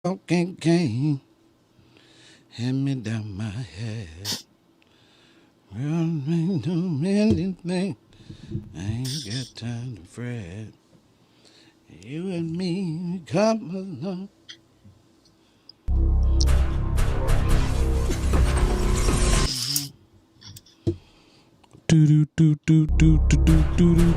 Walking cane, hand me down my head. Well, ain't no anything. I ain't got time to fret. You and me come along. Do do do do do do do do do.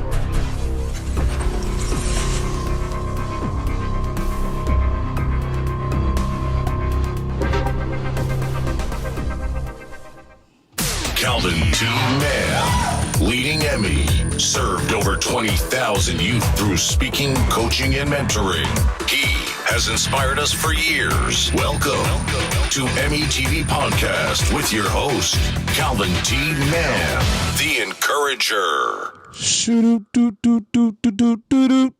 Calvin T. Mann, leading Emiy, served over 20,000 youth through speaking, coaching, and mentoring. He has inspired us for years. Welcome to Emiy TV podcast with your host, Calvin T. Mann, the Encourager. Shoot do do do do do do do.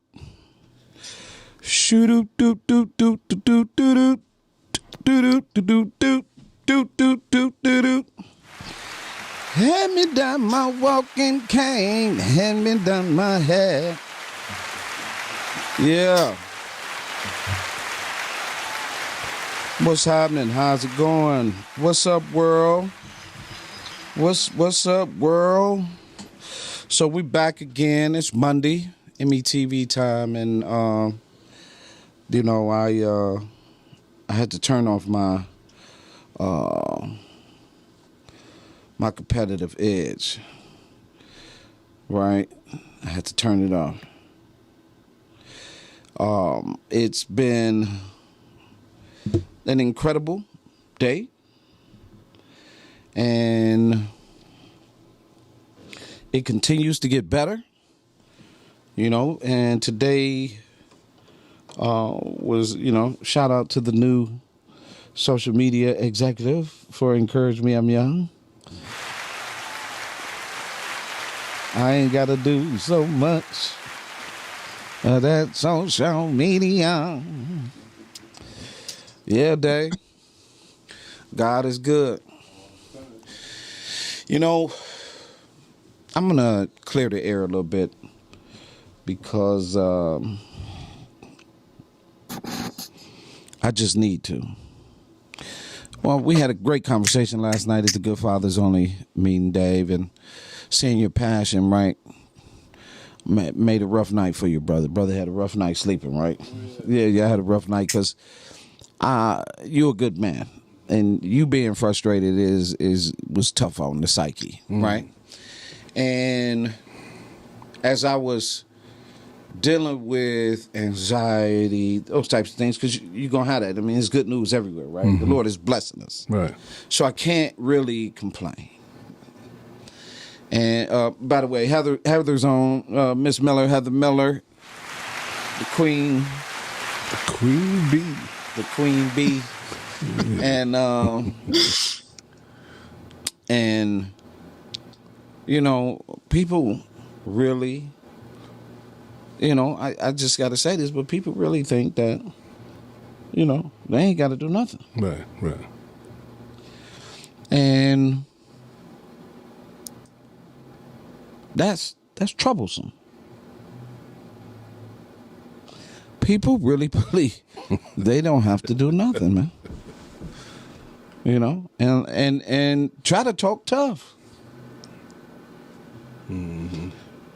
Shoot do do do do do do do do do do do do do do do do. Hand me down my walking cane, hand me down my head. Yeah. What's happening? How's it going? What's up, world? What's up, world? So we back again. It's Monday, Emiy TV time, and I had to turn off my my competitive edge, right? I had to turn it off. It's been an incredible day, and it continues to get better, and today was, shout out to the new social media executive for encouraging me. I'm young. I ain't got to do so much of that social media. Yeah, Dave. God is good. I'm going to clear the air a little bit because I just need to. Well, we had a great conversation last night at the Good Fathers Only meeting, Dave, and seeing your passion, right, made a rough night for you, brother. Brother had a rough night sleeping, right? Yeah, I had a rough night because you're a good man, and you being frustrated was tough on the psyche, right? And as I was dealing with anxiety, those types of things, because you're going to have that. I mean, it's good news everywhere, right? Mm-hmm. The Lord is blessing us. Right. So I can't really complain. And by the way, Heather's on, Miss Miller, Heather Miller, the Queen. The Queen Bee. The Queen Bee. And people really, I just got to say this, but people really think that, they ain't got to do nothing. Right. And that's troublesome. People really believe they don't have to do nothing, man. And try to talk tough. Mm-hmm.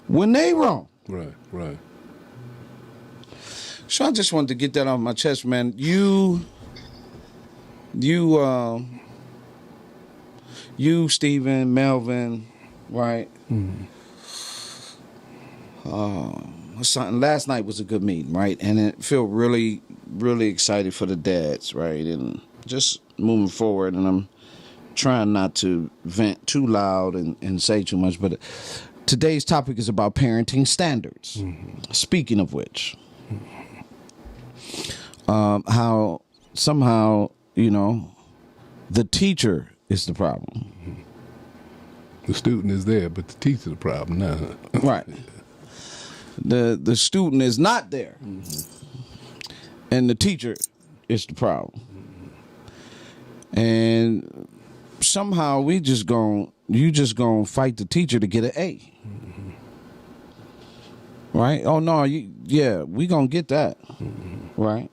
When they wrong. Right. So I just wanted to get that off my chest, man. You, Stephen, Melvin, right? Mm-hmm. Something last night was a good meeting, right? And it felt really, really excited for the dads, right? And just moving forward. And I'm trying not to vent too loud and say too much, but today's topic is about parenting standards. Mm-hmm. Speaking of which, how somehow, the teacher is the problem. Mm-hmm. The student is there, but the teacher's the problem now. Right. The student is not there, and the teacher is the problem. And somehow you just gonna fight the teacher to get an A, right? Oh no, we gonna get that, right?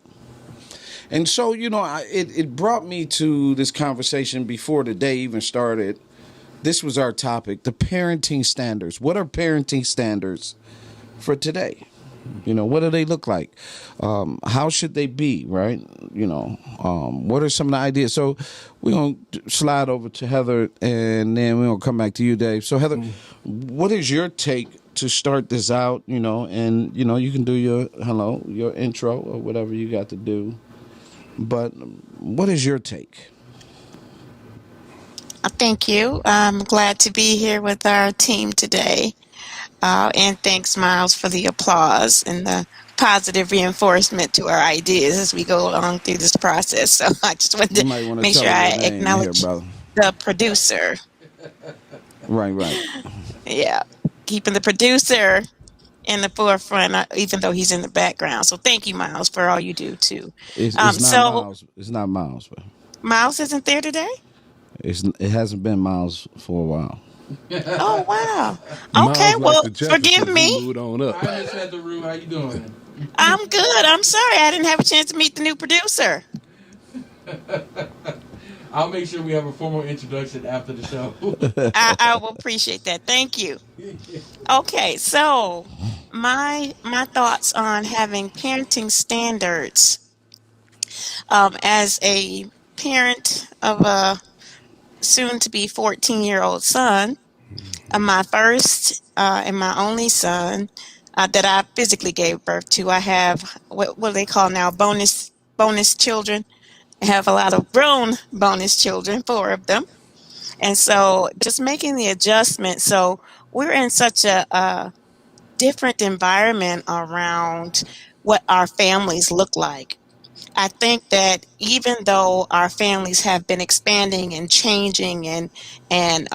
And so, it brought me to this conversation before the day even started. This was our topic, the parenting standards. What are parenting standards for today? What do they look like? How should they be, right? What are some of the ideas? So we're going to slide over to Heather, and then we're going to come back to you, Dave. So, Heather, what is your take to start this out, and, you can do your intro or whatever you got to do. But what is your take? Thank you. I'm glad to be here with our team today. And thanks, Miles, for the applause and the positive reinforcement to our ideas as we go along through this process. So I just wanted You might to want to make tell sure her I your name here, acknowledge brother. the producer. Right. Yeah, keeping the producer in the forefront, even though he's in the background. So thank you, Miles, for all you do too. It's not So Miles. It's not Miles, but Miles isn't there today? it hasn't been Miles for a while. Oh, wow. Okay, Miles like well, the forgive Jeffersons. He me. moved on up. Hi, Miss Heather Rue. How you doing? I'm good. I'm sorry I didn't have a chance to meet the new producer. I'll make sure we have a formal introduction after the show. I will appreciate that. Thank you. Okay, so my thoughts on having parenting standards. As a parent of a soon-to-be 14-year-old son, my first and my only son that I physically gave birth to. I have what do they call now bonus children. I have a lot of grown bonus children, 4 of them. And so just making the adjustment. So we're in such a different environment around what our families look like. I think that even though our families have been expanding and changing and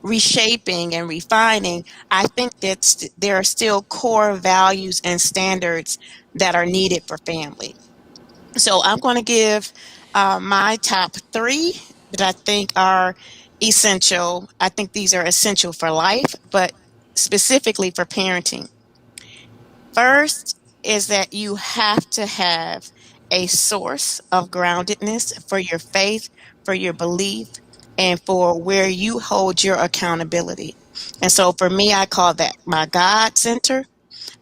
reshaping and refining, I think that there are still core values and standards that are needed for family. So I'm going to give my top 3 that I think are essential. I think these are essential for life, but specifically for parenting. First is that you have to have a source of groundedness for your faith, for your belief, and for where you hold your accountability. And so for me, I call that my God center,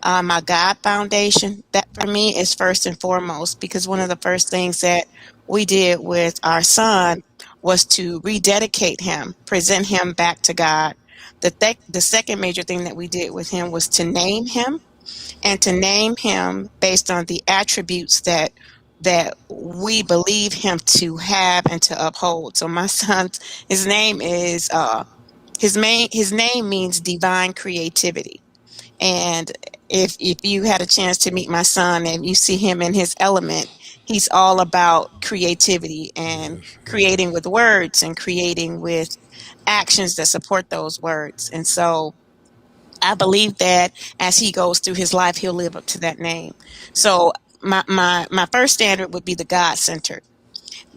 my God foundation. That for me is first and foremost, because one of the first things that we did with our son was to rededicate him, present him back to God. The second major thing that we did with him was to name him, and to name him based on the attributes that we believe him to have and to uphold. So my son's his name is his name means divine creativity. And if you had a chance to meet my son and you see him in his element, he's all about creativity and Yes. creating with words and creating with actions that support those words. And so I believe that as he goes through his life, he'll live up to that name. So my first standard would be the God centered.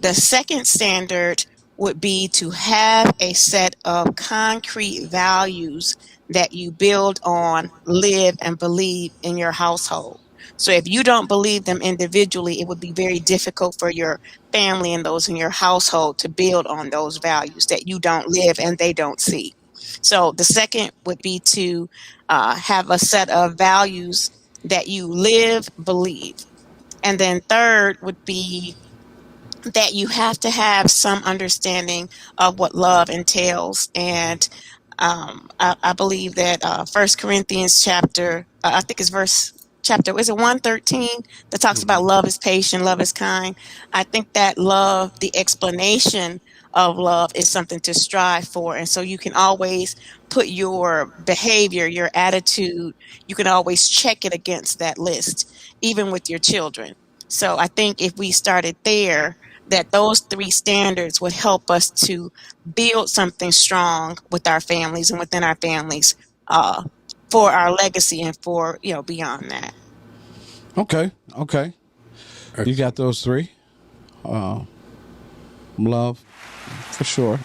The second standard would be to have a set of concrete values that you build on, live, and believe in your household. So if you don't believe them individually, it would be very difficult for your family and those in your household to build on those values that you don't live and they don't see. So the second would be to have a set of values that you live, believe. And then third would be that you have to have some understanding of what love entails. And I believe that 1 Corinthians chapter, I think it's chapter, is it 113 that talks about love is patient, love is kind. I think that love, the explanation of love is something to strive for. And so you can always put your behavior, your attitude, you can always check it against that list, even with your children. So I think if we started there, that those 3 standards would help us to build something strong with our families and within our families for our legacy and for, beyond that. Okay. You got those 3. Love, for sure.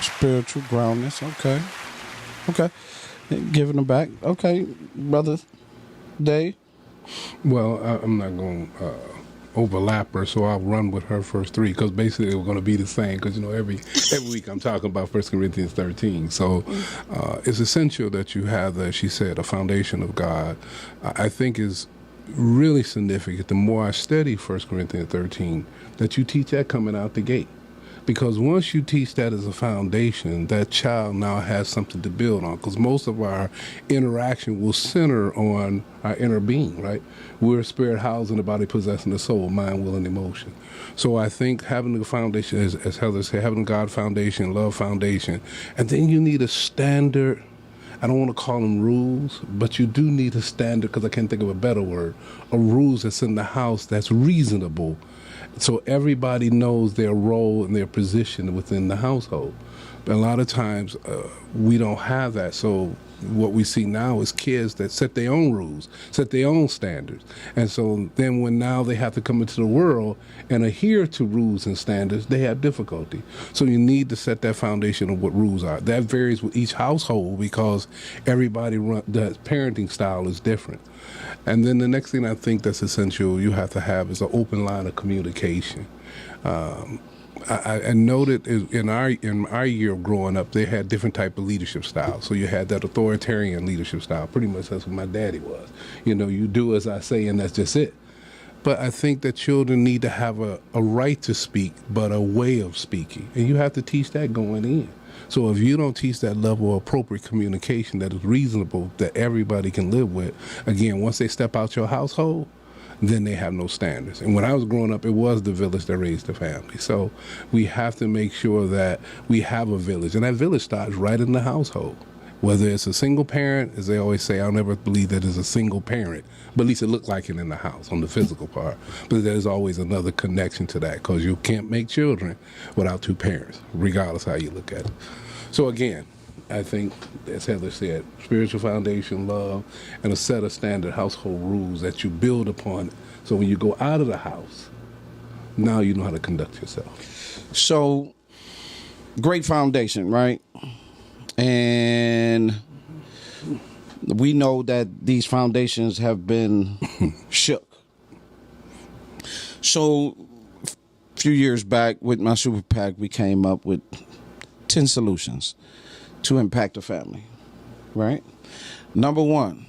Spiritual groundness. Okay. Giving them back. Okay, brother Dave. Well, I'm not going to overlap her, so I'll run with her first 3 because basically we're going to be the same. Because every week I'm talking about 1 Corinthians 13. So it's essential that you have, as she said, a foundation of God. I think is really significant. The more I study 1 Corinthians 13, that you teach that coming out the gate. Because once you teach that as a foundation, that child now has something to build on. Because most of our interaction will center on our inner being, right? We're a spirit housed in the body, possessing the soul, mind, will, and emotion. So I think having the foundation, as Heather said, having God foundation, love foundation, and then you need a standard. I don't want to call them rules, but you do need a standard, because I can't think of a better word, a rules that's in the house that's reasonable, so everybody knows their role and their position within the household. But a lot of times we don't have that. So what we see now is kids that set their own rules, set their own standards. And so then when now they have to come into the world and adhere to rules and standards, they have difficulty. So you need to set that foundation of what rules are. That varies with each household because the parenting style is different. And then the next thing I think that's essential you have to have is an open line of communication. I noted in our year of growing up, they had different type of leadership styles. So you had that authoritarian leadership style. Pretty much that's what my daddy was. You do as I say, and that's just it. But I think that children need to have a right to speak, but a way of speaking. And you have to teach that going in. So if you don't teach that level of appropriate communication that is reasonable, that everybody can live with, again, once they step out your household, then they have no standards. And when I was growing up, it was the village that raised the family. So we have to make sure that we have a village. And that village starts right in the household. Whether it's a single parent, as they always say, I'll never believe that it's a single parent, but at least it looked like it in the house on the physical part. But there's always another connection to that, because you can't make children without 2 parents, regardless how you look at it. So again, I think, as Heather said, spiritual foundation, love, and a set of standard household rules that you build upon. So when you go out of the house, now you know how to conduct yourself. So, great foundation, right? And we know that these foundations have been shook. So, a few years back with my super PAC, we came up with 10 solutions to impact a family, right? Number 1,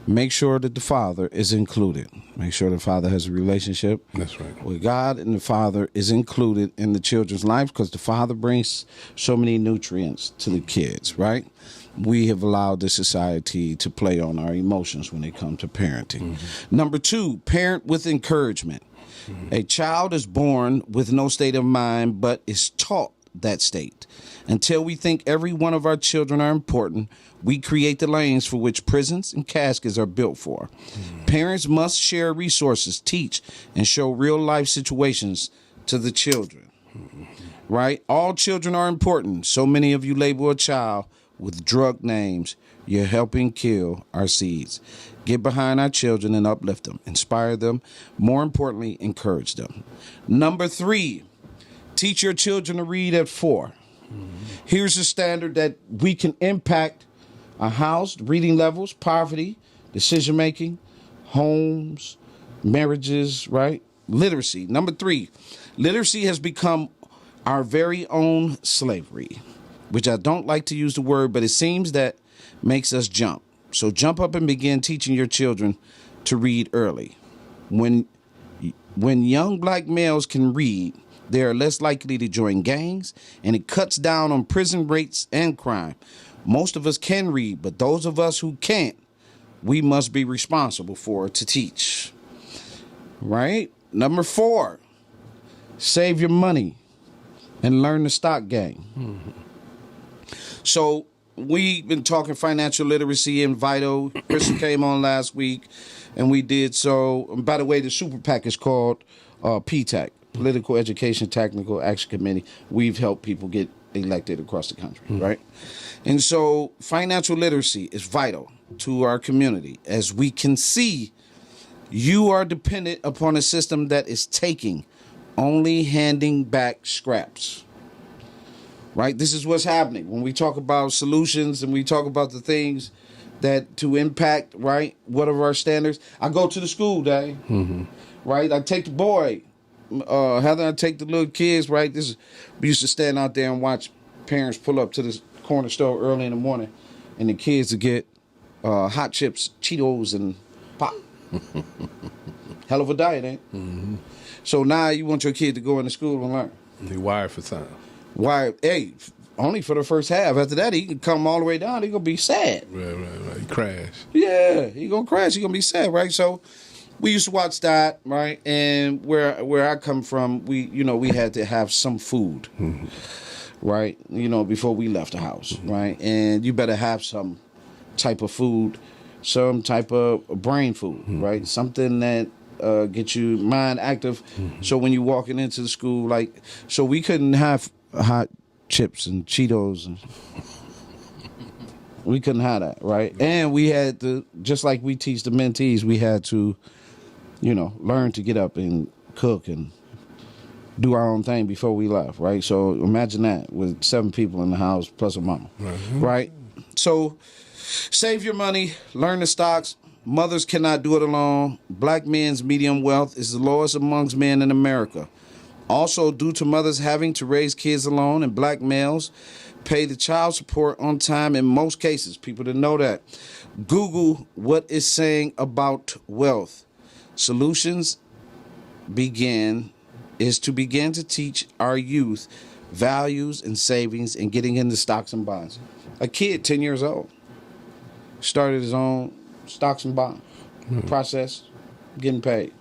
make sure that the father is included. Make sure the father has a relationship with God, and the father is included in the children's life, because the father brings so many nutrients to the kids, right? We have allowed the society to play on our emotions when it comes to parenting. Number 2, parent with encouragement. A child is born with no state of mind, but is taught that state. Until we think every one of our children are important, we create the lanes for which prisons and caskets are built for. Parents must share resources, teach, and show real life situations to the children. Right? All children are important. So many of you label a child with drug names. You're helping kill our seeds. Get behind our children and uplift them. Inspire them. More importantly, encourage them. Number 3, teach your children to read at 4. Here's a standard that we can impact a house: reading levels, poverty, decision-making, homes, marriages, right? Literacy. Number 3, literacy has become our very own slavery, which I don't like to use the word, but it seems that makes us jump. So jump up and begin teaching your children to read early. When young black males can read, they are less likely to join gangs, and it cuts down on prison rates and crime. Most of us can read, but those of us who can't, we must be responsible for to teach. Right? Number 4, save your money and learn the stock game. So we've been talking financial literacy and vital. Chris came on last week, and we did so. And by the way, the super PAC is called PTAC, Political Education Technical Action Committee. We've helped people get elected across the country, right? And so financial literacy is vital to our community. As we can see, you are dependent upon a system that is only handing back scraps, right? This is what's happening when we talk about solutions and we talk about the things that to impact, right? What are our standards? I go to the school day. right? I take the boy, Heather, I take the little kids, right? We used to stand out there and watch parents pull up to this corner store early in the morning, and the kids would get hot chips, Cheetos, and pop. Hell of a diet, ain't it? Mm-hmm. So now you want your kid to go into school and learn. He wired for time. Wired, hey, only for the first half. After that, he can come all the way down. He gonna be sad. Right. He crashed. Yeah, he gonna crash. He gonna be sad, right? So we used to watch that, right? And where I come from, we had to have some food, right? Before we left the house, right? And you better have some type of food, some type of brain food, right? Something that get you mind active. So when you walking into the school, so we couldn't have hot chips and Cheetos, and we couldn't have that, right? And we had to, just like we teach the mentees, we had to, learn to get up and cook and do our own thing before we left, right? So imagine that with 7 people in the house plus a mama, right? So save your money, learn the stocks. Mothers cannot do it alone. Black men's median wealth is the lowest amongst men in America. Also, due to mothers having to raise kids alone and black males pay the child support on time in most cases. People didn't know that. Google what it's saying about wealth. Solutions is to begin to teach our youth values and savings and getting into stocks and bonds. A kid 10 years old started his own stocks and bond process, getting paid.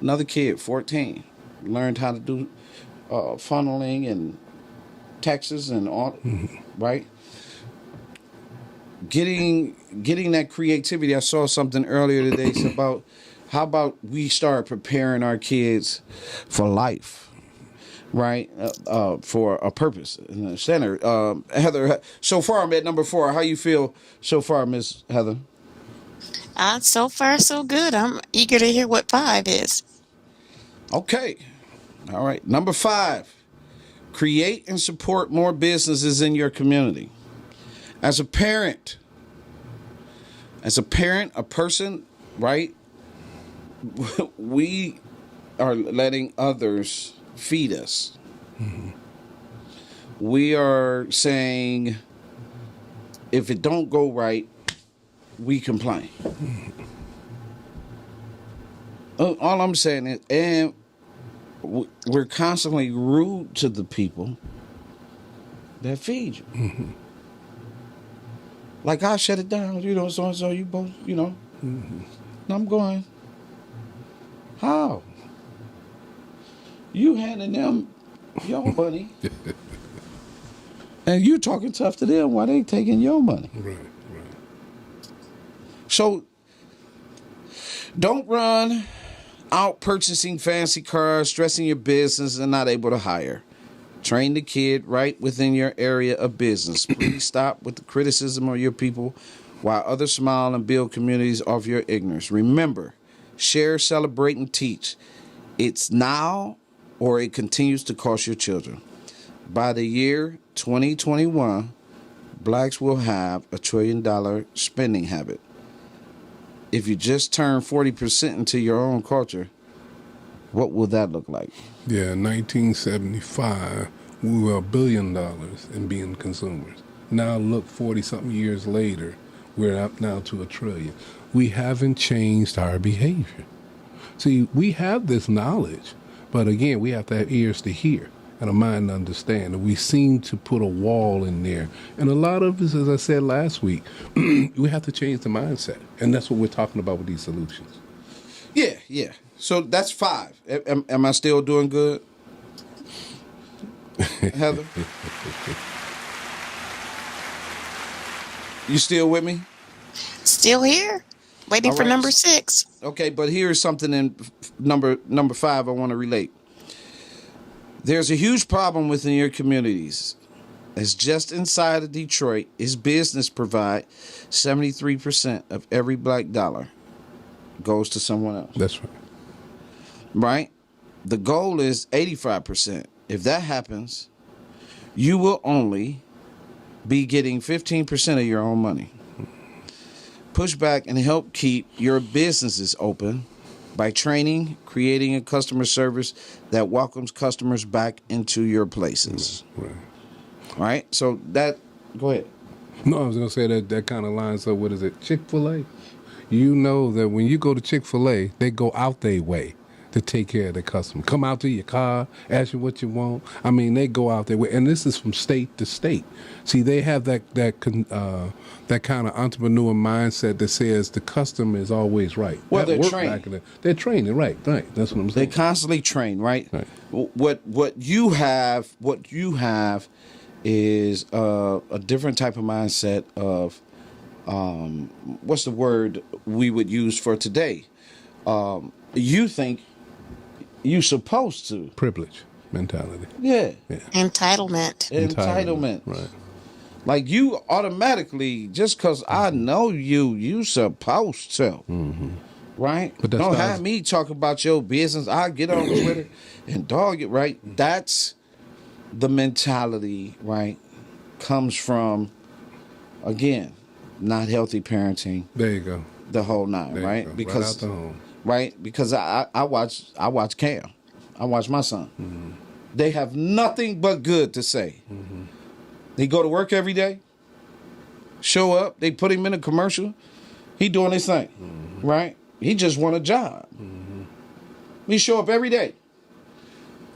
Another kid, 14, learned how to do funneling and taxes and all, right? Getting that creativity. I saw something earlier today. It's about how about we start preparing our kids for life, right? For a purpose in the center. Heather, so far I'm at number 4. How you feel so far, Miss Heather? So far, so good. I'm eager to hear what 5 is. Okay. All right. Number 5, create and support more businesses in your community. As a parent, a person, right? We are letting others feed us. We are saying, if it don't go right, we complain. All I'm saying is, and we're constantly rude to the people that feed you. Like, I shut it down, so you both, And I'm going, how? You handing them your money, and you talking tough to them while they taking your money. Right. So don't run out purchasing fancy cars, stressing your business, and not able to hire. Train the kid right within your area of business. Please stop with the criticism of your people while others smile and build communities off your ignorance. Remember, share, celebrate, and teach. It's now or it continues to cost your children. By the year 2021, blacks will have $1 trillion spending habit. If you just turn 40% into your own culture, what will that look like? Yeah, in 1975, we were $1 billion in being consumers. Now look, 40-something years later, we're up now to $1 trillion. We haven't changed our behavior. See, we have this knowledge, but again, we have to have ears to hear and a mind to understand. And we seem to put a wall in there. And a lot of this, as I said last week, we have to change the mindset. And that's what we're talking about with these solutions. Yeah. So that's 5. Am I still doing good, Heather? You still with me? Still here, waiting for number 6. Okay, but here's something in number 5 I want to relate. There's a huge problem within your communities. As just inside of Detroit, is business provide 73% of every black dollar goes to someone else. That's right. Right? The goal is 85%. If that happens, you will only be getting 15% of your own money. Push back and help keep your businesses open by training, creating a customer service that welcomes customers back into your places. Right. Right? So that, go ahead. No, I was going to say that kind of lines up, what is it, Chick-fil-A? You know that when you go to Chick-fil-A, they go out their way to take care of the customer. Come out to your car, ask you what you want. I mean, they go out their way. And this is from state to state. See, they have that kind of entrepreneur mindset that says the customer is always right. Well, That they're work trained. back they're training, right. That's what I'm They saying. constantly train, right? Right. What you have is a different type of mindset of what's the word we would use for today? You think you're supposed to. Privilege mentality. Yeah. Entitlement. Entitlement. Right. Like you automatically, just because I know you supposed to. Mm-hmm. Right? But Don't have me talk about your business. I get on Twitter and dog it, right? That's the mentality, right? Comes from, again, not healthy parenting. There you go. The whole nine, There you right? go. Because right out the home. right? Because I watch Cam. I watch my son. Mm-hmm. They have nothing but good to say. Mm-hmm. They go to work every day, show up, they put him in a commercial. He doing his thing, right? He just want a job. Mm-hmm. He show up every day.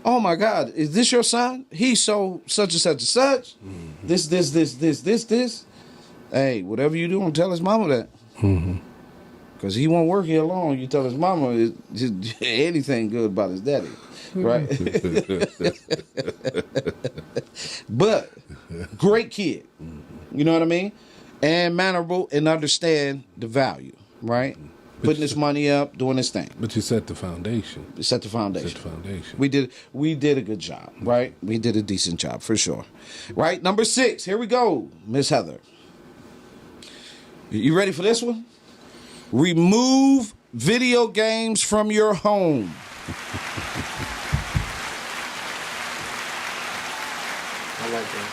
Oh my God, is this your son? He's so such and such and such. Mm-hmm. This. Hey, whatever you do, don't tell his mama that. Mm-hmm. Because he won't work here long. You tell his mama anything good about his daddy, right? But great kid, you know what I mean? And mannerable and understand the value, right? Putting his money up, doing his thing. But you set the foundation. Set the foundation. Set the foundation. We did a good job, right? We did a decent job for sure. Right? Number 6, here we go, Miss Heather. You ready for this one? Remove video games from your home. I like that.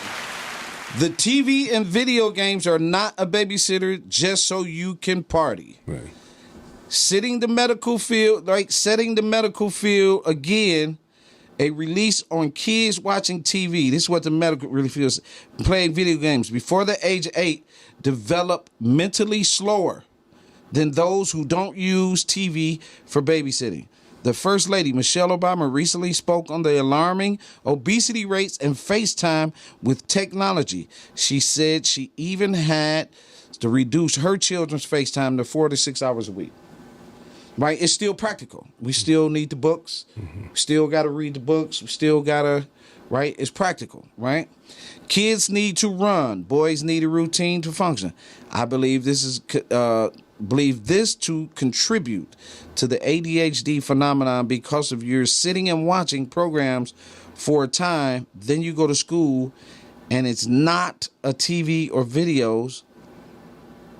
The TV and video games are not a babysitter just so you can party. Right. Setting the medical field again, a release on kids watching TV. This is what the medical really feels. Playing video games before the age of 8 develop mentally slower than those who don't use TV for babysitting. The First Lady, Michelle Obama, recently spoke on the alarming obesity rates and FaceTime with technology. She said she even had to reduce her children's FaceTime to 4 to 6 hours a week. Right? It's still practical. We still need the books. Mm-hmm. Still got to read the books. We still got to, right? It's practical, right? Kids need to run. Boys need a routine to function. I believe this to contribute to the ADHD phenomenon because of your sitting and watching programs for a time, then you go to school and it's not a TV or videos.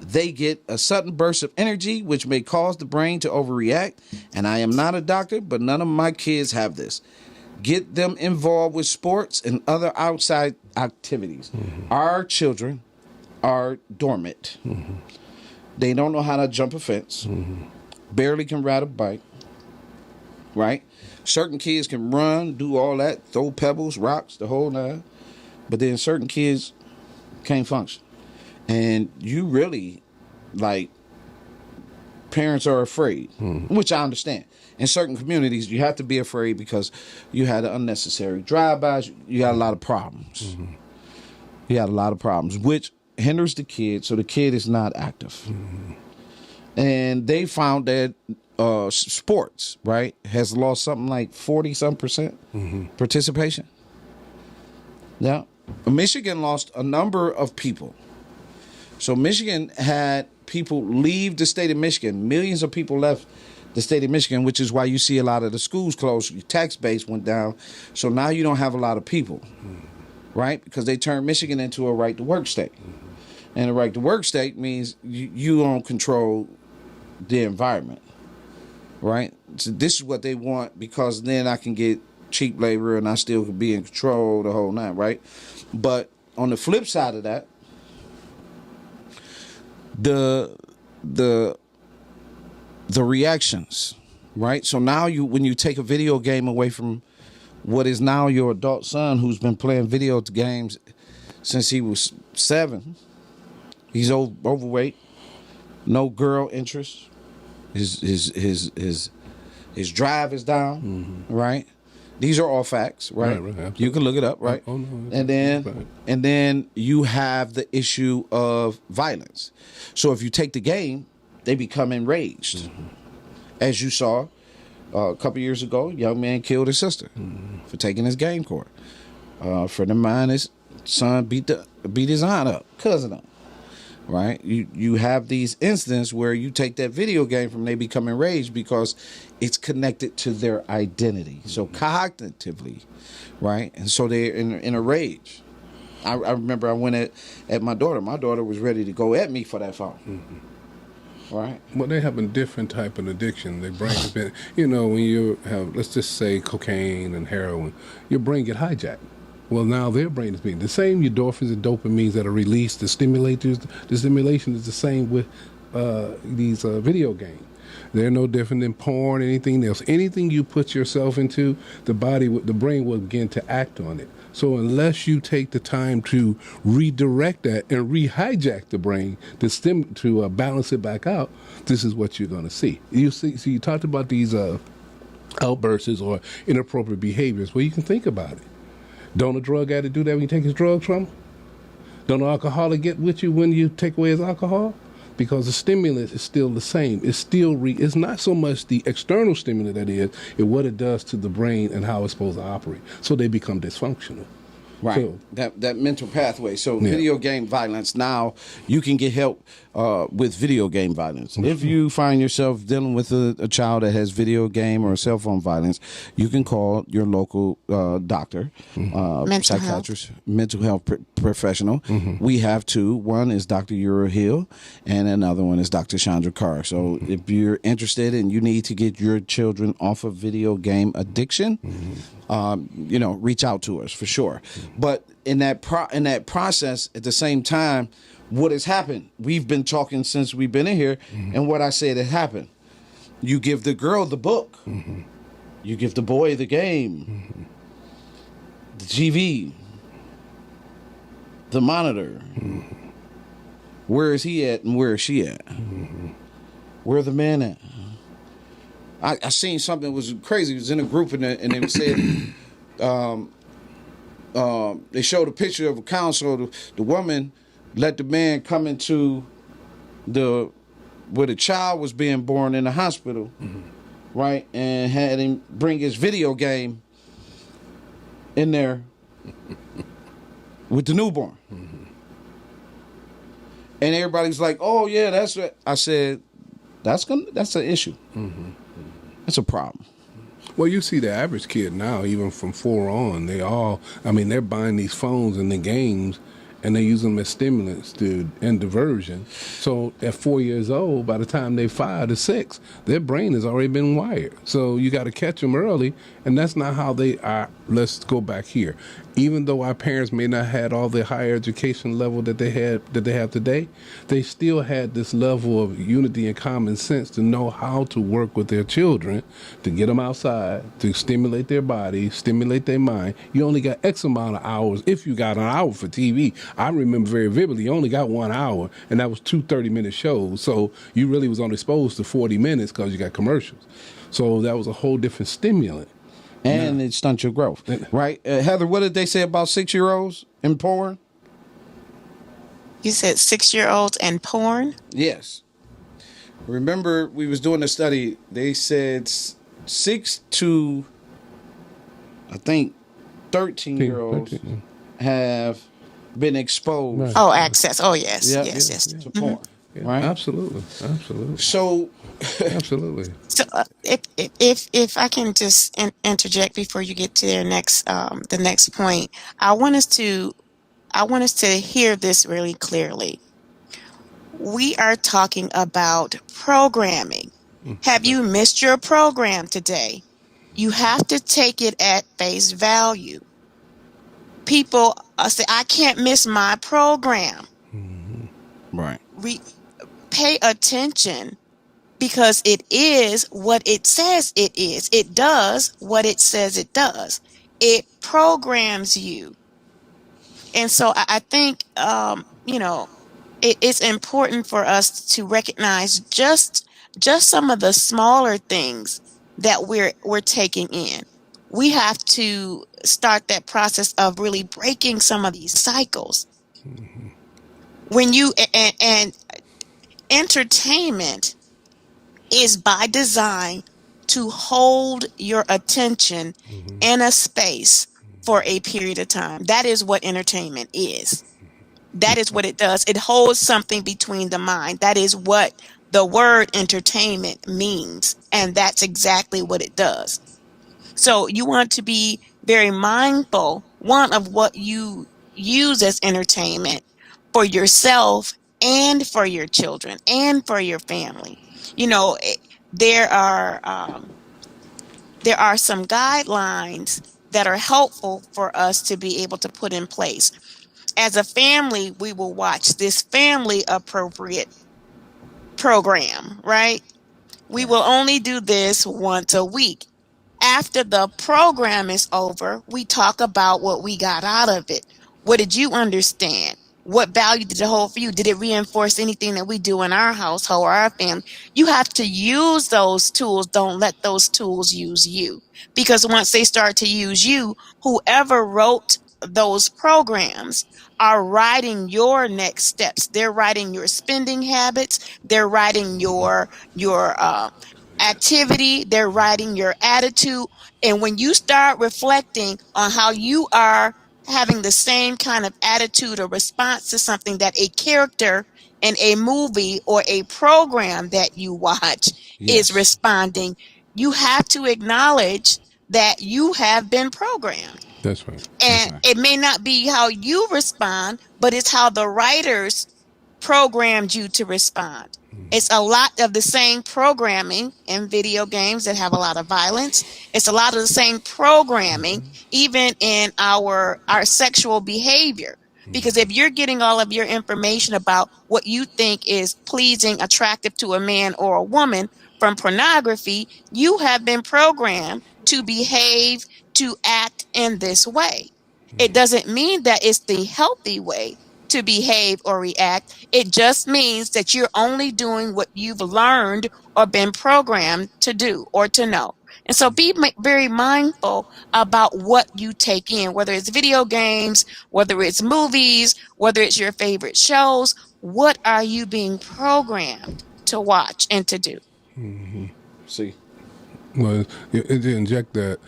They get a sudden burst of energy, which may cause the brain to overreact. And I am not a doctor, but none of my kids have this. Get them involved with sports and other outside activities. Mm-hmm. Our children are dormant. Mm-hmm. They don't know how to jump a fence. Mm-hmm. Barely can ride a bike. Right? Certain kids can run, do all that, throw pebbles, rocks, the whole nine. But then certain kids can't function. And you really, like, parents are afraid, which I understand. In certain communities, you have to be afraid because you had unnecessary drive-bys. You got a lot of problems. Mm-hmm. You got a lot of problems, which hinders the kid, so the kid is not active. Mm-hmm. And they found that sports, right, has lost something like 40-some% participation. Yeah. Michigan lost a number of people. So Michigan had people leave the state of Michigan. Millions of people left the state of Michigan, which is why you see a lot of the schools closed. Your tax base went down. So now you don't have a lot of people, right? Because they turned Michigan into a right-to-work state. And a right-to-work state means you don't control the environment, right? So this is what they want because then I can get cheap labor and I still can be in control the whole night, right? But on the flip side of that, the reactions right? So now when you take a video game away from what is now your adult son, who's been playing video games since he was 7, he's overweight, no girl interest, his drive is down, right? These are all facts, right? Right, you can look it up, right? Oh, no, and then you have the issue of violence. So if you take the game, they become enraged. As you saw a couple years ago, a young man killed his sister for taking his game court. A friend of mine, his son beat his aunt up, cousin up. Right, you have these instances where you take that video game from they become enraged because it's connected to their identity. So cognitively, right, and so they're in a rage. I remember I went at my daughter. My daughter was ready to go at me for that phone. Right. Well, they have a different type of addiction. Their brain has been, when you have, let's just say, cocaine and heroin, your brain get hijacked. Well, now their brain is being the same endorphins and dopamines that are released. The stimulation is the same with these video games. They're no different than porn, anything else. Anything you put yourself into, the brain will begin to act on it. So unless you take the time to redirect that and re-hijack the brain to balance it back out, this is what you're going to see. So you talked about these outbursts or inappropriate behaviors. Well, you can think about it. Don't a drug addict do that when you take his drugs from him? Don't an alcoholic get with you when you take away his alcohol? Because the stimulus is still the same. It's still it's not so much the external stimulus that is, it's what it does to the brain and how it's supposed to operate. So they become dysfunctional. Right. So, that mental pathway. So video game violence, now you can get help with video game violence. If you find yourself dealing with a child that has video game or cell phone violence, you can call your local doctor, psychiatrist, mental health professional. We have two. One is Dr. Ura Hill, and another one is Dr. Chandra Carr. So if you're interested and you need to get your children off of video game addiction, reach out to us for sure. But in that process, at the same time, what has happened? We've been talking since we've been in here, and what I said had happened. You give the girl the book, you give the boy the game, the TV, the monitor. Where is he at and where is she at? Where the man at? I seen something that was crazy. It was in a group and they said they showed a picture of a council. The woman let the man come into where the child was being born in the hospital, right, and had him bring his video game in there with the newborn. And everybody's like, "Oh yeah, that's what." I said, "That's an issue. That's a problem." Well, you see the average kid now, even from 4 on, they're buying these phones and the games, and they use them as stimulants and diversion. So at 4 years old, by the time they're 5 to 6, their brain has already been wired. So you got to catch them early, and that's not how they are. Let's go back here. Even though our parents may not had all the higher education level that they have today, they still had this level of unity and common sense to know how to work with their children, to get them outside, to stimulate their body, stimulate their mind. You only got X amount of hours if you got an hour for TV. I remember very vividly, you only got 1 hour, and that was 2 30-minute shows. So you really was only exposed to 40 minutes because you got commercials. So that was a whole different stimulant. And it stunts your growth, right? Heather, what did they say about 6-year-olds and porn? You said 6-year-olds and porn? Yes. Remember, we was doing a study. They said 6 to, I think, 13-year-olds have been exposed. Right. Oh, access. Oh, yes. Yes. To porn. Yeah, right? Absolutely. So, absolutely. So, if I can just interject before you get to the next point, I want us to hear this really clearly. We are talking about programming. Have you missed your program today? You have to take it at face value. People say, "I can't miss my program." right. Pay attention, because it is what it says it is. It does what it says it does. It programs you. And so I think, it's important for us to recognize just some of the smaller things that we're taking in. We have to start that process of really breaking some of these cycles. When you and entertainment is by design to hold your attention in a space for a period of time. That is what entertainment is. That is what it does. It holds something between the mind. That is what the word entertainment means. And that's exactly what it does. So you want to be very mindful, one, of what you use as entertainment for yourself and for your children and for your family. You know, there are some guidelines that are helpful for us to be able to put in place. As a family, we will watch this family appropriate program, right? We will only do this once a week. After the program is over, we talk about what we got out of it. What did you understand? What value did it hold for you? Did it reinforce anything that we do in our household or our family? You have to use those tools. Don't let those tools use you. Because once they start to use you, whoever wrote those programs are writing your next steps. They're writing your spending habits. They're writing your activity. They're writing your attitude. And when you start reflecting on how you are having the same kind of attitude or response to something that a character in a movie or a program that you watch is responding, you have to acknowledge that you have been programmed. That's right. And it may not be how you respond, but it's how the writers programmed you to respond. It's a lot of the same programming in video games that have a lot of violence. It's a lot of the same programming even in our sexual behavior. Because if you're getting all of your information about what you think is pleasing, attractive to a man or a woman from pornography, you have been programmed to behave, to act in this way. It doesn't mean that it's the healthy way to behave or react. It just means that you're only doing what you've learned or been programmed to do or to know. And so be very mindful about what you take in, whether it's video games, whether it's movies, whether it's your favorite shows. What are you being programmed to watch and to do? See, Well, to inject that,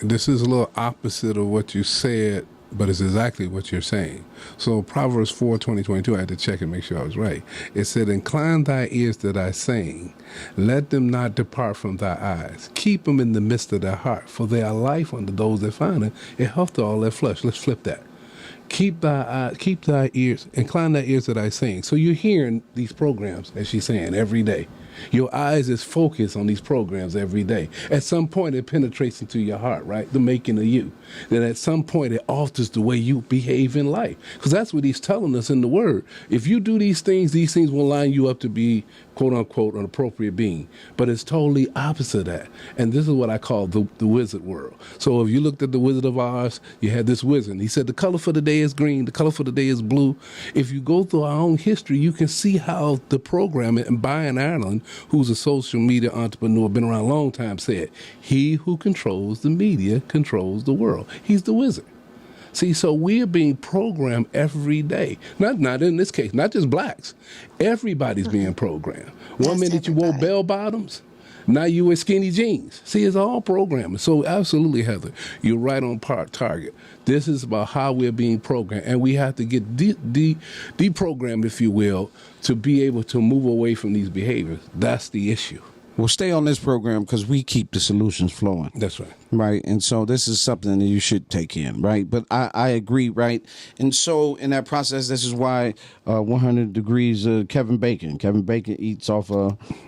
this is a little opposite of what you said, but it's exactly what you're saying. So Proverbs 4:20-22, I had to check and make sure I was right. It said, "Incline thy ears to thy saying, let them not depart from thy eyes. Keep them in the midst of thy heart, for they are life unto those that find it, and health to all their flesh." Let's flip that. Keep thy ears, incline thy ears to thy saying. So you're hearing these programs, as she's saying, every day. Your eyes is focused on these programs every day. At some point, it penetrates into your heart, right? The making of you. Then at some point, it alters the way you behave in life. Because that's what he's telling us in the word. If you do these things will line you up to be, quote unquote, an appropriate being. But it's totally opposite of that. And this is what I call the wizard world. So if you looked at the Wizard of Oz, you had this wizard. He said, the color for the day is green, the color for the day is blue. If you go through our own history, you can see how the programming, and Brian Ireland, who's a social media entrepreneur, been around a long time, said, he who controls the media controls the world. He's the wizard. See, so we're being programmed every day. Not in this case, not just blacks. Everybody's being programmed. One minute you wore bell bottoms, now you wear skinny jeans. See, it's all programming. So absolutely, Heather, you're right on target. This is about how we're being programmed, and we have to get deprogrammed, if you will, to be able to move away from these behaviors. That's the issue. well, stay on this program because we keep the solutions flowing. That's right. Right. And so this is something that you should take in. Right. But I agree. Right. And so in that process, this is why 100 Degrees Kevin Bacon eats off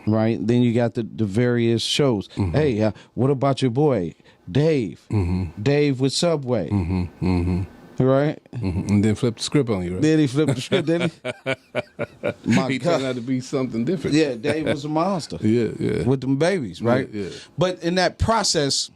right. Then you got the various shows. Mm-hmm. Hey, what about your boy, Dave? Mm-hmm. Dave with Subway. Mm-hmm. Mm-hmm. right? And then flip the script on you, right? Then he flipped the script, didn't he? My He God. turned out to be something different. Yeah, Dave was a monster. Yeah. With them babies, right? Yeah. But in that process,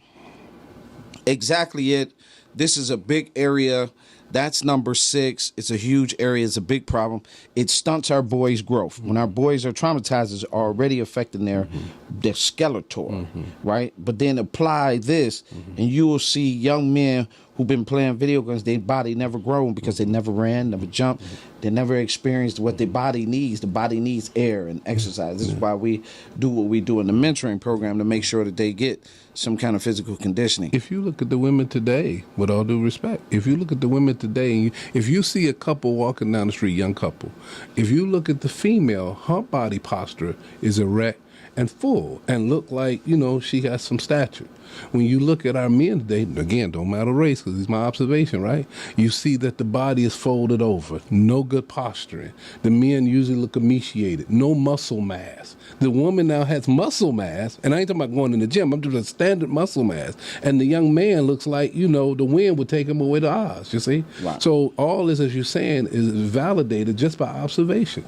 exactly it. This is a big area. That's number 6. It's a huge area. It's a big problem. It stunts our boys' growth. When our boys are traumatized, it's already affecting their skeletor, right? But then apply this, and you will see young men who've been playing video games, their body never grown because they never ran, never jumped. They never experienced what their body needs. The body needs air and exercise. This is why we do what we do in the mentoring program, to make sure that they get some kind of physical conditioning. If you look at the women today, with all due respect, if you look at the women today, if you see a couple walking down the street, young couple, if you look at the female, her body posture is erect and full and look like, she has some stature. When you look at our men today, again, don't matter race, because it's my observation, right? You see that the body is folded over, no good posturing. The men usually look emaciated, no muscle mass. The woman now has muscle mass, and I ain't talking about going in the gym, I'm just a standard muscle mass. And the young man looks like, the wind would take him away to Oz, you see? Wow. So all this, as you're saying, is validated just by observation.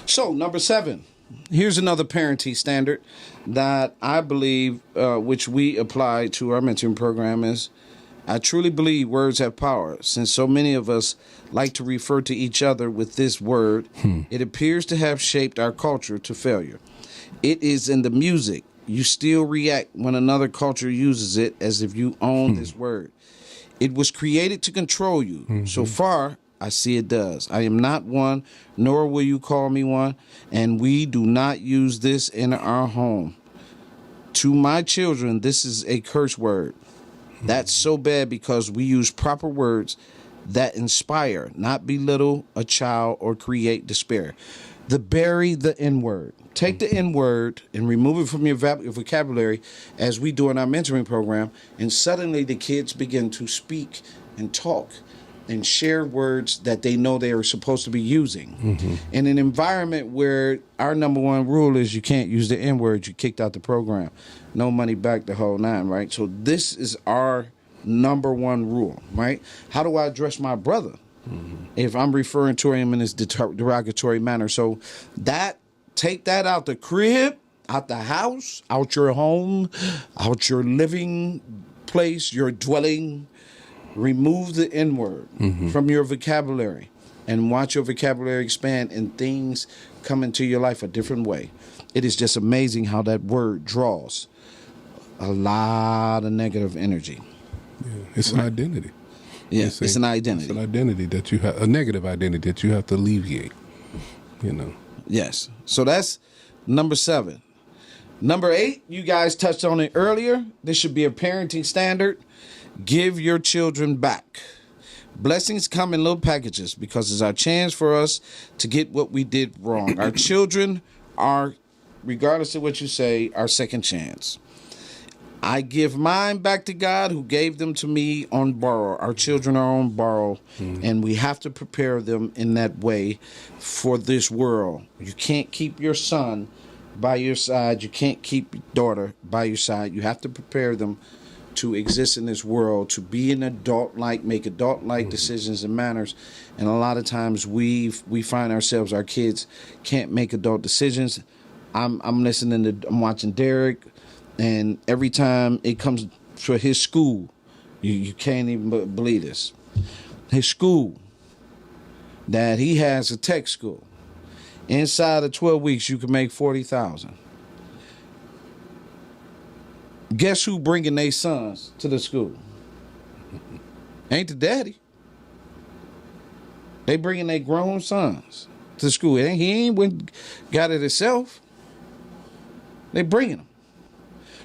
So, number 7. Here's another parenting standard that I believe, which we apply to our mentoring program, is I truly believe words have power. Since so many of us like to refer to each other with this word, it appears to have shaped our culture to failure. It is in the music. You still react when another culture uses it as if you own this word. It was created to control you. So far, I see it does. I am not one, nor will you call me one, and we do not use this in our home. To my children, this is a curse word. That's so bad because we use proper words that inspire, not belittle a child or create despair. Bury the N-word. Take the N-word and remove it from your vocabulary, as we do in our mentoring program, and suddenly the kids begin to speak and talk and share words that they know they are supposed to be using. In an environment where our number one rule is you can't use the N-word, you kicked out the program. No money back, the whole 9, right? So this is our number one rule, right? How do I address my brother if I'm referring to him in this derogatory manner? So take that out the crib, out the house, out your home, out your living place, your dwelling. Remove the N-word from your vocabulary and watch your vocabulary expand and things come into your life a different way. It is just amazing how that word draws a lot of negative energy. Yeah, it's an identity. Yeah, it's an identity. It's an identity that you have, a negative identity that you have to alleviate, Yes. So that's number 7. Number 8, you guys touched on it earlier. This should be a parenting standard. Give your children back. Blessings come in little packages because it's our chance for us to get what we did wrong. Our children are, regardless of what you say, our second chance. I give mine back to God who gave them to me on borrow. Our children are on borrow, and we have to prepare them in that way for this world. You can't keep your son by your side. You can't keep your daughter by your side. You have to prepare them to exist in this world, to be an adult-like, make adult-like decisions and manners. And a lot of times we find ourselves, our kids can't make adult decisions. I'm watching Derek, and every time it comes for his school, you can't even believe this. His school, that he has a tech school. Inside of 12 weeks, you can make $40,000. Guess who bringing their sons to the school? Ain't the daddy. They bringing their grown sons to school. He ain't got it himself. They bringing them.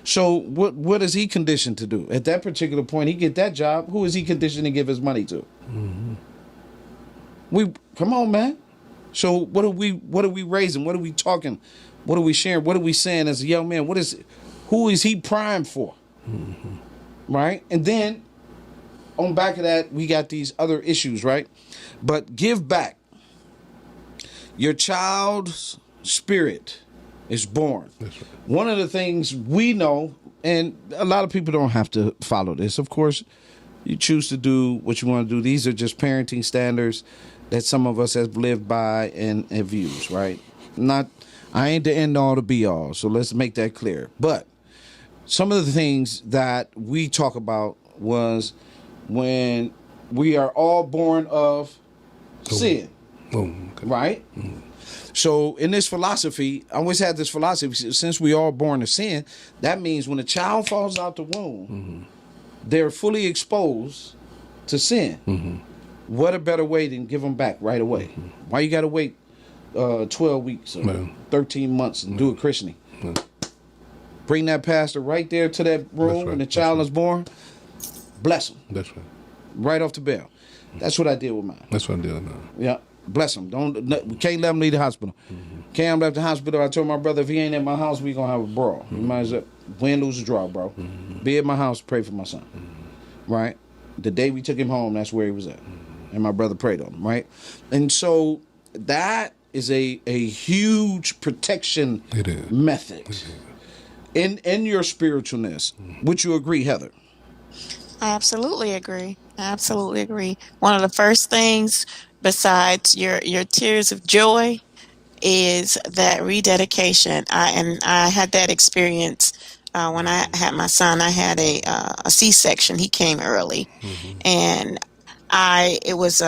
So what is he conditioned to do? At that particular point, he get that job. Who is he conditioned to give his money to? Come on, man. So what are we raising? What are we talking? What are we sharing? What are we saying as a young man? Who is he primed for? Right? And then on back of that, we got these other issues, right? But give back. Your child's spirit is born. That's right. One of the things we know, and a lot of people don't have to follow this, of course, You choose to do what you want to do. These are just parenting standards that some of us have lived by and views, right? I ain't the end all to be all, so let's make that clear. But some of the things that we talk about was when we are all born of sin, right? So in this philosophy, I always had this philosophy, since we all born of sin, that means when a child falls out the womb, they're fully exposed to sin. What a better way than give them back right away? Why you got to wait 12 weeks or 13 months and do a christening? Bring that pastor right there to that room when the child is born. Bless him. That's right. Right off the bell. That's what I did with mine. That's what I did now. Yeah. Bless him. We can't let him leave the hospital. Cam left the hospital. I told my brother, if he ain't at my house, we gonna have a brawl. You might as well win, lose, or draw, bro. Be at my house, pray for my son. Right? The day we took him home, that's where he was at. And my brother prayed on him, right? And so that is a huge protection method in your spiritualness. Would you agree, Heather? I absolutely agree. I absolutely agree. One of the first things besides your tears of joy is that rededication. I had that experience when I had my son. I had a C-section. He came early, and it was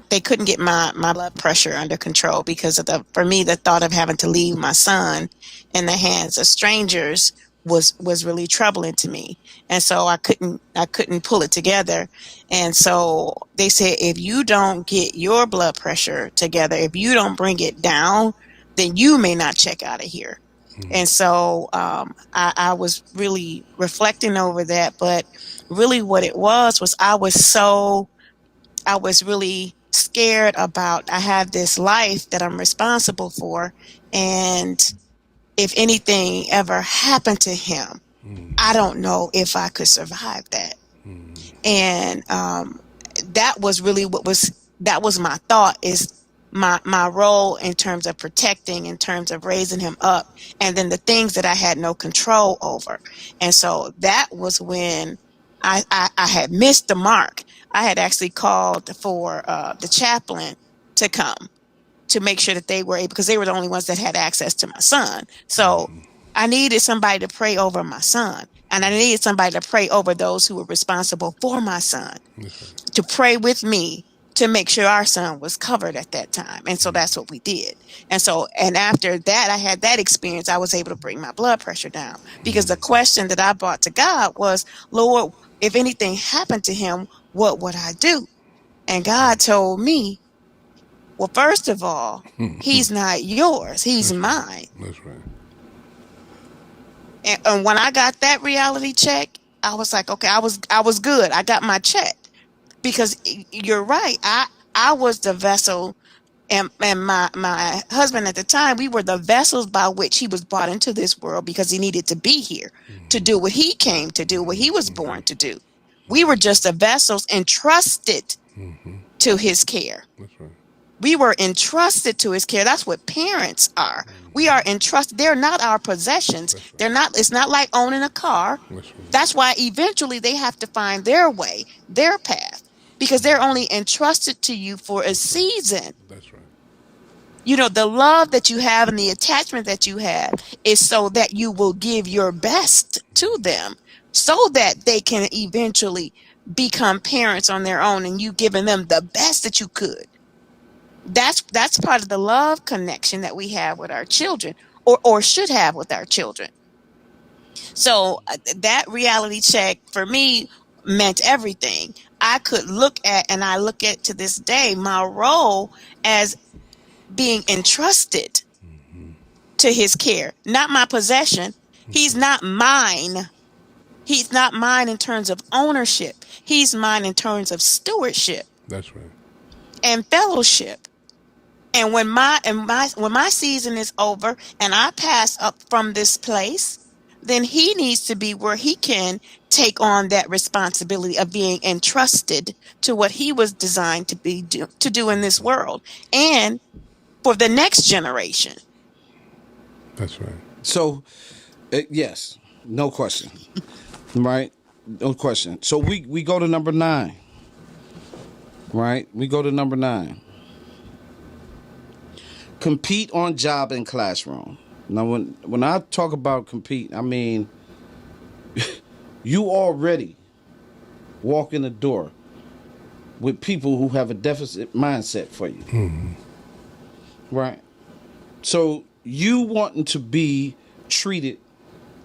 they couldn't get my blood pressure under control because of for me, the thought of having to leave my son in the hands of strangers was really troubling to me. And so I couldn't pull it together. And so they said, if you don't get your blood pressure together, if you don't bring it down, then you may not check out of here. And so I was really reflecting over that. But really what it was I was really scared about, I have this life that I'm responsible for, and if anything ever happened to him, I don't know if I could survive that. And that was really that was my thought, is my role in terms of protecting, in terms of raising him up, and then the things that I had no control over. And so that was when I had missed the mark. I had actually called for the chaplain to come to make sure that they were able, because they were the only ones that had access to my son. So I needed somebody to pray over my son, and I needed somebody to pray over those who were responsible for my son, to pray with me to make sure our son was covered at that time. And so that's what we did. And after that, I had that experience, I was able to bring my blood pressure down, because the question that I brought to God was, Lord, if anything happened to him, what would I do? And God told me, well, first of all, he's not yours, he's mine. That's right. And when I got that reality check, I was like, okay, I was good. I got my check, because you're right. I was the vessel, and my husband at the time, we were the vessels by which he was brought into this world, because he needed to be here to do what he came to do, what he was born to do. We were just the vessels entrusted to his care. That's right. We were entrusted to his care. That's what parents are. We are entrusted. They're not our possessions. They're not. It's not like owning a car. That's why eventually they have to find their way, their path, because they're only entrusted to you for a season. That's right. You know, the love that you have and the attachment that you have is so that you will give your best to them, so that they can eventually become parents on their own, and you giving them the best that you could. That's part of the love connection that we have with our children, or should have with our children. So that reality check for me meant everything. I could look at, and I look at to this day, my role as being entrusted to his care, not my possession. He's not mine. He's not mine in terms of ownership. He's mine in terms of stewardship. That's right. And fellowship. And when my season is over and I pass up from this place, then he needs to be where he can take on that responsibility of being entrusted to what he was designed to do in this world, and for the next generation. That's right. So, yes, no question, right? no question. So we go to number 9. Right? We go to number 9. Compete on job and classroom. Now, when I talk about compete, I mean you already walk in the door with people who have a deficit mindset for you. Mm-hmm. Right? So you wanting to be treated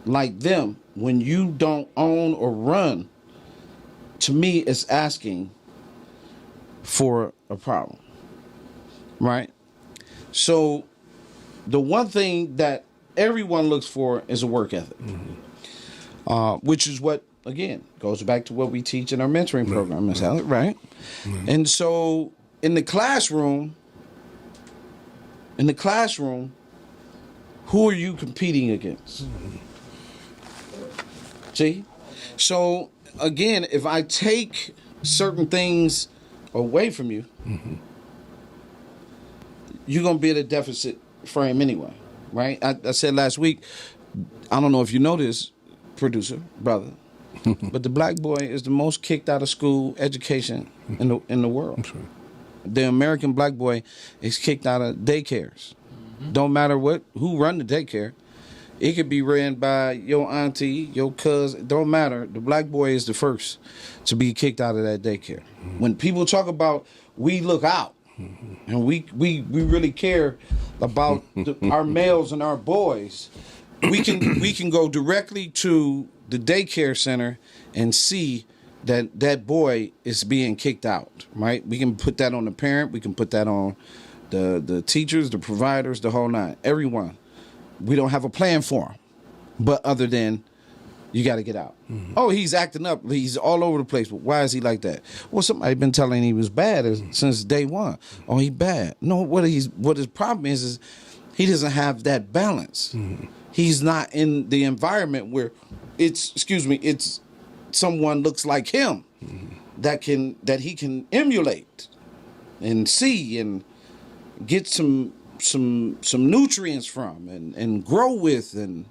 like them when you don't own or run, to me, is asking for a problem. Right? So the one thing that everyone looks for is a work ethic, which is what, again, goes back to what we teach in our mentoring program, Ms. Hallett, right? And so in the classroom, who are you competing against? See? So, again, if I take certain things away from you, you're going to be at a deficit frame anyway, right? I said last week, I don't know if you know this, producer, brother, but the black boy is the most kicked out of school education in the world. Sure. The American black boy is kicked out of daycares. Don't matter who run the daycare. It could be ran by your auntie, your cousin. Don't matter. The black boy is the first to be kicked out of that daycare. When people talk about we look out, and we really care about our males and our boys, we can go directly to the daycare center and see that boy is being kicked out, right? We can put that on the parent. We can put that on the teachers, the providers, the whole nine, everyone. We don't have a plan for him, but other than you got to get out. Oh, he's acting up. He's all over the place. But why is he like that? Well, somebody been telling him he was bad since day one. Oh, he bad. No, what his problem is he doesn't have that balance. He's not in the environment where it's someone looks like him that he can emulate and see and get some nutrients from and grow with, and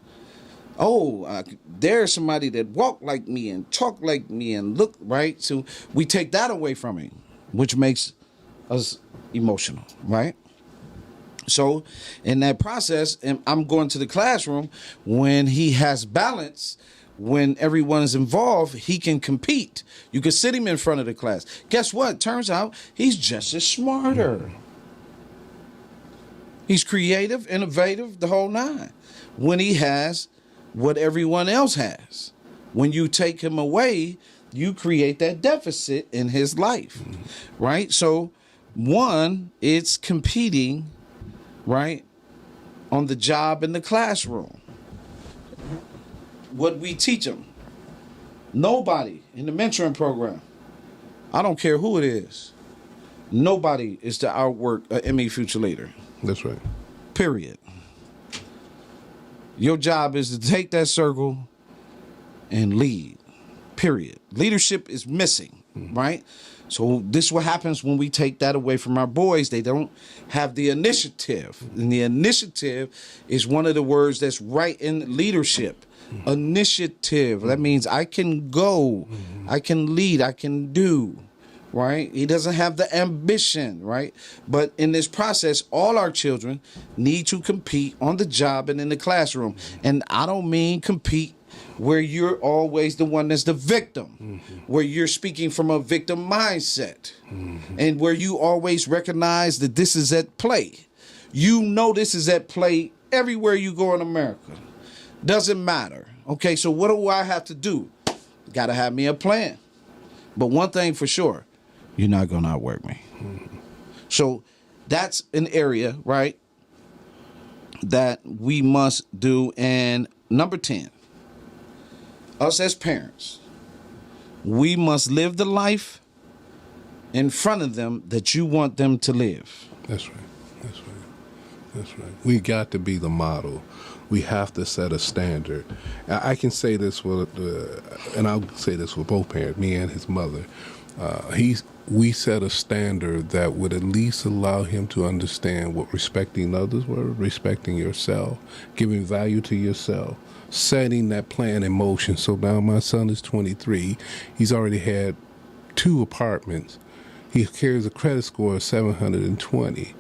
there's somebody that walk like me and talk like me and look right. So we take that away from him, which makes us emotional, right? So in that process, and I'm going to the classroom when he has balance. When everyone is involved, he can compete. You can sit him in front of the class. Guess what? Turns out he's just as smarter. He's creative, innovative, the whole nine. When he has what everyone else has. When you take him away, you create that deficit in his life, right? So, one, it's competing, right, on the job in the classroom. What we teach them. Nobody in the mentoring program, I don't care who it is, nobody is to outwork an Emiy future leader. That's right. Period. Your job is to take that circle and lead. Period. Leadership is missing, right? So this is what happens when we take that away from our boys. They don't have the initiative. And the initiative is one of the words that's right in leadership. Initiative. That means I can go, I can lead, I can do, right? He doesn't have the ambition, right? But in this process, all our children need to compete on the job and in the classroom. And I don't mean compete where you're always the one that's the victim, where you're speaking from a victim mindset, and where you always recognize that this is at play. You know this is at play everywhere you go in America. Doesn't matter. Okay, so what do I have to do? Got to have me a plan. But one thing for sure, you're not going to outwork me. So that's an area, right, that we must do. And number 10, us as parents, we must live the life in front of them that you want them to live. That's right. That's right. That's right. We got to be the model We have to set a standard. I can say this with, and I'll say this with both parents, me and his mother. We set a standard that would at least allow him to understand what respecting others were, respecting yourself, giving value to yourself, setting that plan in motion. So now my son is 23. He's already had 2 apartments. He carries a credit score of 720.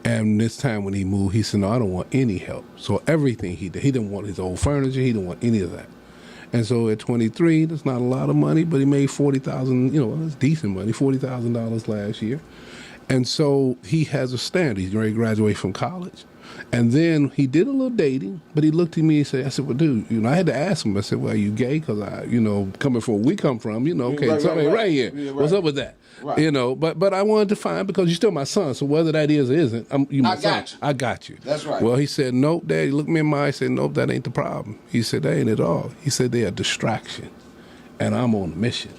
And this time when he moved, he said, no, I don't want any help. So everything he did, he didn't want his old furniture. He didn't want any of that. And so at 23, that's not a lot of money, but he made $40,000, that's decent money, $40,000 last year. And so he has a standard. He's ready to graduate from college. And then he did a little dating, but he looked at me and said, I said, well, dude, I had to ask him. I said, well, are you gay? Because coming from where we come from, okay, right, something right here. Yeah, right. What's up with that? Right. But I wanted to find, because you're still my son, so whether that is or isn't, you my I got son. you. I got you. That's right. Well, he said, nope, Dad. He looked me in my eye and said, nope, that ain't the problem. He said, that ain't at all. He said, they're a distraction, and I'm on a mission.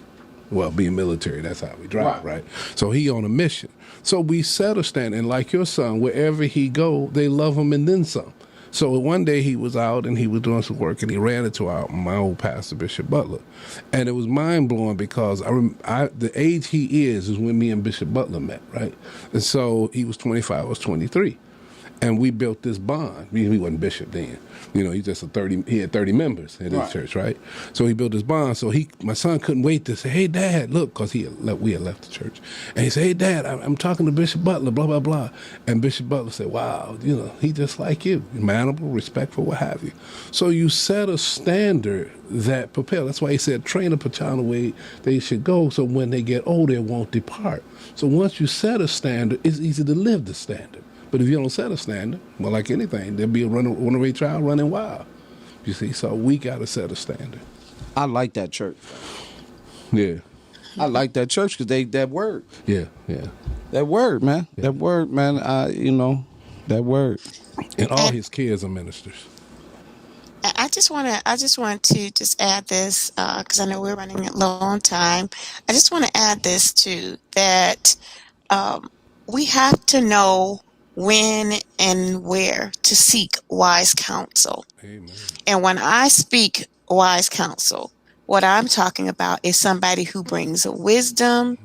Well, being military, that's how we drive, right? So he on a mission. So we set a standard, and like your son, wherever he go, they love him and then some. So one day he was out and he was doing some work and he ran into my old pastor, Bishop Butler. And it was mind-blowing because the age he is when me and Bishop Butler met, right? And so he was 25, I was 23. And we built this bond. He wasn't bishop then. He just he had 30 members at his church, right? So he built this bond. So my son couldn't wait to say, hey, Dad, look, because we had left the church. And he said, hey, Dad, I'm talking to Bishop Butler, blah, blah, blah. And Bishop Butler said, wow, he just like you, manable, respectful, what have you. So you set a standard that propel. That's why he said, train up a child the way they should go, so when they get older, they won't depart. So once you set a standard, it's easy to live the standard. But if you don't set a standard, well, like anything, there'll be a runaway child running wild. You see, so we got to set a standard. I like that church. Yeah. I like that church because that word. Yeah. That word, man. Yeah. That word, man. That word. And all his kids are ministers. I just want to just add this because I know we're running low on time. I just want to add this too, that we have to know when and where to seek wise counsel. Amen. And when I speak wise counsel, what I'm talking about is somebody who brings wisdom,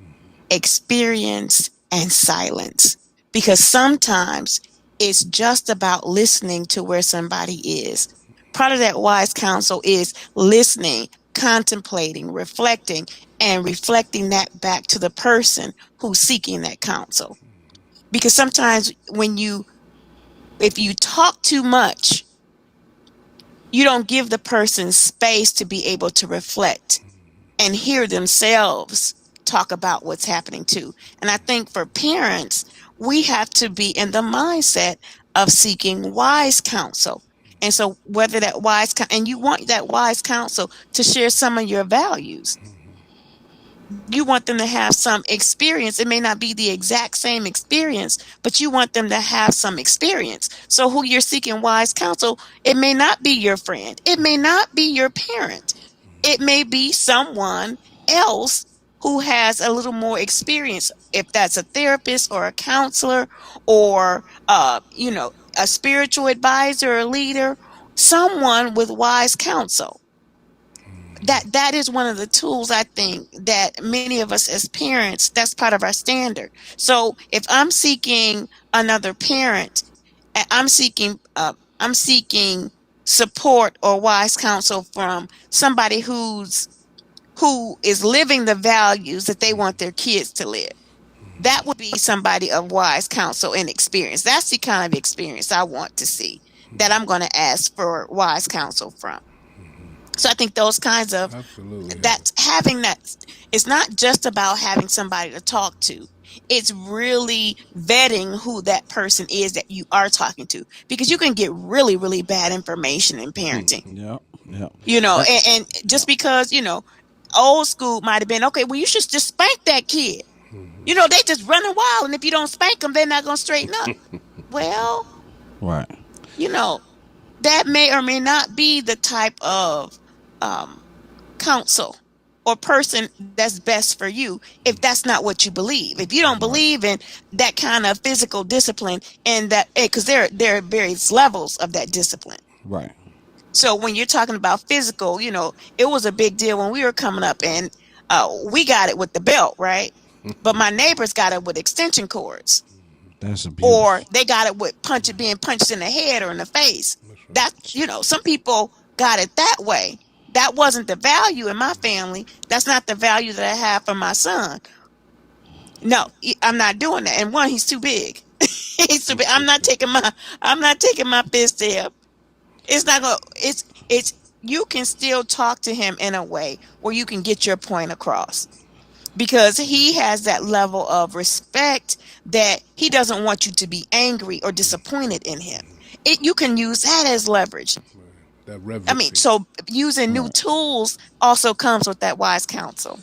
experience, and silence. Because sometimes it's just about listening to where somebody is. Part of that wise counsel is listening, contemplating, reflecting, and reflecting that back to the person who's seeking that counsel. Because sometimes if you talk too much, you don't give the person space to be able to reflect and hear themselves talk about what's happening too. And I think for parents, we have to be in the mindset of seeking wise counsel. And so whether that and you want that wise counsel to share some of your values. You want them to have some experience. It may not be the exact same experience, but you want them to have some experience. So who you're seeking wise counsel, it may not be your friend. It may not be your parent. It may be someone else who has a little more experience. If that's a therapist or a counselor or, a spiritual advisor or leader, someone with wise counsel. That is one of the tools I think that many of us as parents, that's part of our standard. So if I'm seeking another parent, I'm seeking support or wise counsel from somebody who is living the values that they want their kids to live. That would be somebody of wise counsel and experience. That's the kind of experience I want to see, that I'm going to ask for wise counsel from. So I think those kinds of, that's having that, it's not just about having somebody to talk to. It's really vetting who that person is that you are talking to, because you can get really, really bad information in parenting. Yeah. And just because, old school might have been, okay, well, you should just spank that kid. They just running wild. And if you don't spank them, they're not going to straighten up. Well, right. That may or may not be the type of counsel or person that's best for you if that's not what you believe. If you don't believe in that kind of physical discipline, and that, because there are various levels of that discipline. Right. So when you're talking about physical, it was a big deal when we were coming up, and we got it with the belt, right? But my neighbors got it with extension cords, That's or abuse. they got it with being punched in the head or in the face. That's right. That, some people got it that way. That wasn't the value in my family. That's not the value that I have for my son. No, I'm not doing that. And one, he's too big. He's too big. I'm not taking my fist there. It's not gonna. It's. You can still talk to him in a way where you can get your point across, because he has that level of respect that he doesn't want you to be angry or disappointed in him. You can use that as leverage. That I mean, reverence. so using new tools also comes with that wise counsel.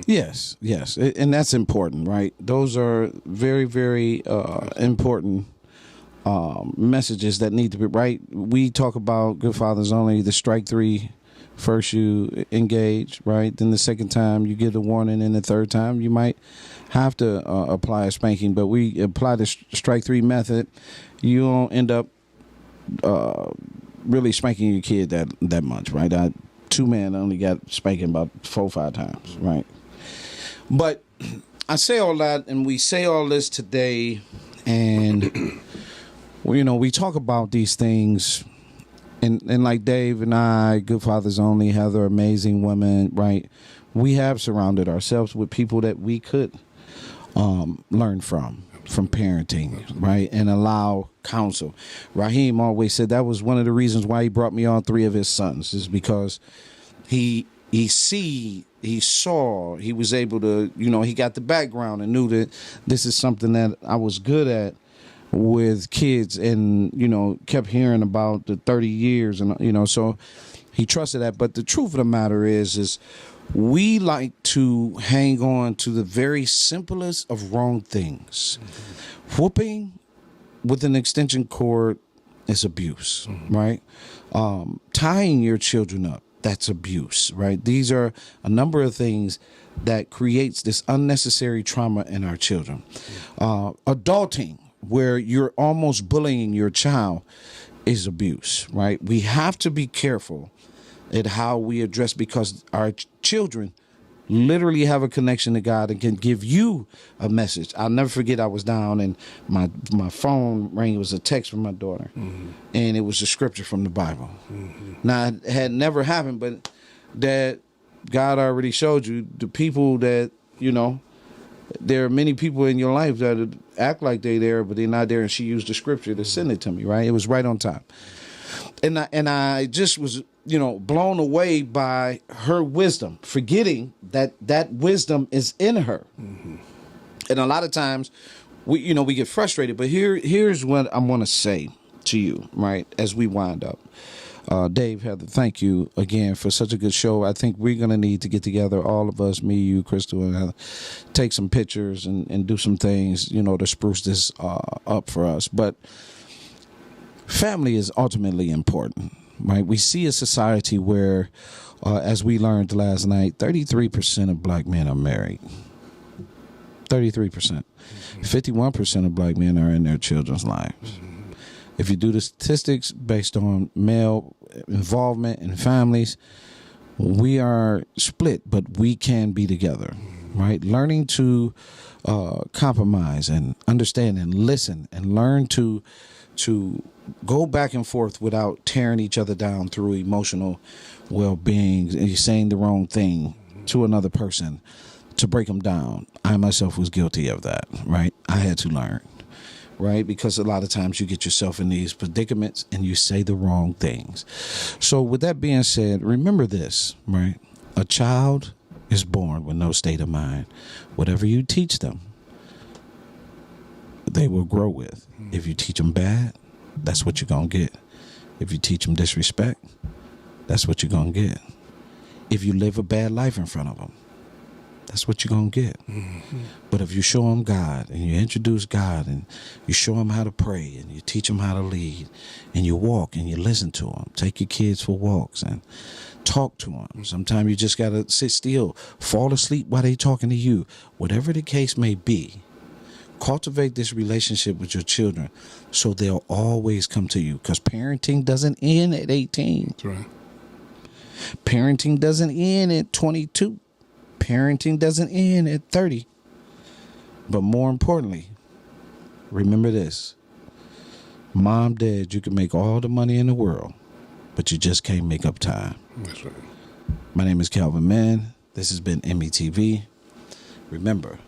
Yes, yes, and that's important, right? Those are very, very important messages that need to be right. We talk about good fathers only. The strike three, first you engage, right? Then the second time you get a warning, and the third time you might have to apply a spanking. But we apply the strike three method. You don't end up really spanking your kid that much, right? Two men only got spanking about 4 or 5 times, right? But I say all that, and we say all this today, and we talk about these things, and like Dave and I, good fathers only, Heather, amazing women, right? We have surrounded ourselves with people that we could learn from parenting, right? And allow counsel. Raheem always said that was one of the reasons why he brought me on 3 of his sons, is because he saw, he was able to, he got the background and knew that this is something that I was good at with kids, and, kept hearing about the 30 years, and, so he trusted that. But the truth of the matter is we like to hang on to the very simplest of wrong things. Whooping with an extension cord is abuse, right? Tying your children up, that's abuse, right? These are a number of things that creates this unnecessary trauma in our children. Adulting, where you're almost bullying your child, is abuse, right? We have to be careful at how we address, because our children literally have a connection to God and can give you a message. I'll never forget, I was down and my phone rang. It was a text from my daughter, and it was a scripture from the Bible. Now, it had never happened, but that God already showed you the people that, there are many people in your life that act like they're there, but they're not there, and she used the scripture to send it to me, right? It was right on time. And I just was, blown away by her wisdom, forgetting that wisdom is in her. And a lot of times we get frustrated, but here's what I want to say to you, right, as we wind up. Dave, Heather, thank you again for such a good show. I think we're going to need to get together, all of us, me, you, Crystal, and Heather, take some pictures and do some things, to spruce this up for us. But family is ultimately important, right? We see a society where, as we learned last night, 33% of black men are married. 33%. 51% of black men are in their children's lives. If you do the statistics based on male involvement in families, we are split, but we can be together, right? Learning to compromise and understand and listen, and learn to go back and forth without tearing each other down through emotional well-being, and you're saying the wrong thing to another person to break them down. I myself was guilty of that, right? I had to learn, right? Because a lot of times you get yourself in these predicaments and you say the wrong things. So with that being said, remember this, right? A child is born with no state of mind. Whatever you teach them, they will grow with. If you teach them bad, that's what you're going to get. If you teach them disrespect, that's what you're going to get. If you live a bad life in front of them, that's what you're going to get. But if you show them God, and you introduce God, and you show them how to pray, and you teach them how to lead, and you walk and you listen to them, take your kids for walks and talk to them. Sometimes you just got to sit still, fall asleep while they talking to you. Whatever the case may be, Cultivate this relationship with your children so they'll always come to you, because parenting doesn't end at 18. That's right. Parenting doesn't end at 22. Parenting doesn't end at 30. But more importantly, remember this. Mom, Dad, you can make all the money in the world, but you just can't make up time. That's right. My name is Calvin Mann. This has been Emiy TV. Remember,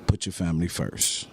put your family first.